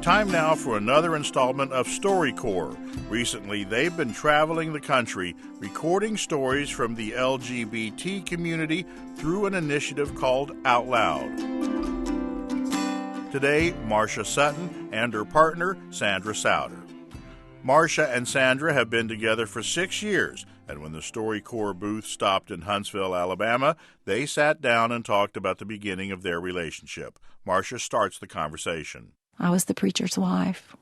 Time now for another installment of StoryCorps. Recently, they've been traveling the country, recording stories from the LGBT community through an initiative called Out Loud. Today, Marcia Sutton and her partner, Sandra Souter. Marcia and Sandra have been together for 6 years, and when the StoryCorps booth stopped in Huntsville, Alabama, they sat down and talked about the beginning of their relationship. Marcia starts the conversation. I was the preacher's wife.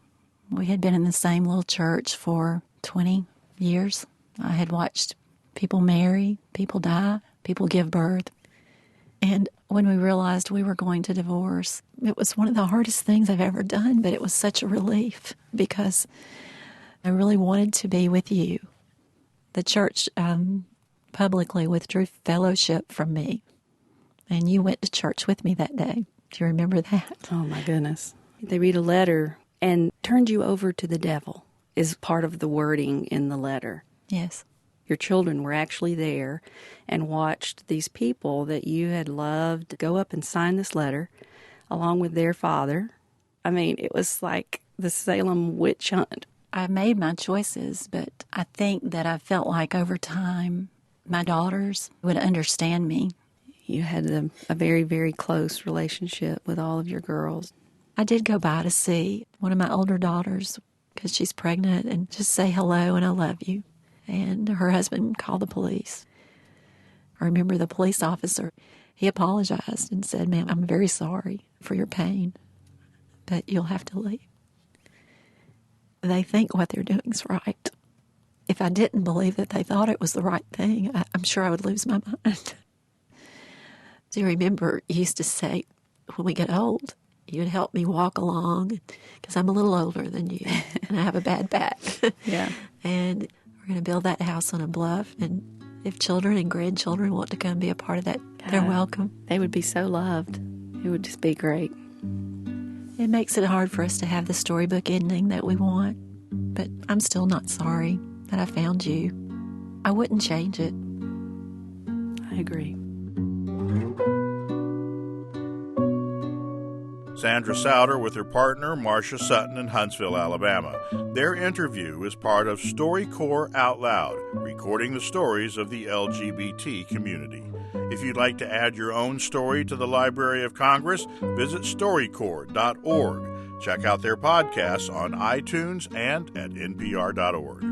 We had been in the same little church for 20 years. I had watched people marry, people die, people give birth. And when we realized we were going to divorce, it was one of the hardest things I've ever done, but it was such a relief because I really wanted to be with you. The church publicly withdrew fellowship from me, and you went to church with me that day. Do you remember that? Oh, my goodness. They read a letter and turned you over to the devil is part of the wording in the letter. Yes. Your children were actually there and watched these people that you had loved go up and sign this letter along with their father. I mean, it was like the Salem witch hunt. I made my choices, but I think that I felt like over time my daughters would understand me. You had a very, very close relationship with all of your girls. I did go by to see one of my older daughters because she's pregnant and just say hello and I love you. And her husband called the police. I remember the police officer, he apologized and said, "Ma'am, I'm very sorry for your pain, but you'll have to leave." They think what they're doing is right. If I didn't believe that they thought it was the right thing, I'm sure I would lose my mind. Do you remember you used to say, when we get old, you'd help me walk along because I'm a little older than you and I have a bad back. Yeah. And we're going to build that house on a bluff. And if children and grandchildren want to come be a part of that, they're welcome. They would be so loved. It would just be great. It makes it hard for us to have the storybook ending that we want. But I'm still not sorry that I found you. I wouldn't change it. I agree. Sandra Souter with her partner, Marcia Sutton in Huntsville, Alabama. Their interview is part of StoryCorps Out Loud, recording the stories of the LGBT community. If you'd like to add your own story to the Library of Congress, visit StoryCorps.org. Check out their podcasts on iTunes and at npr.org.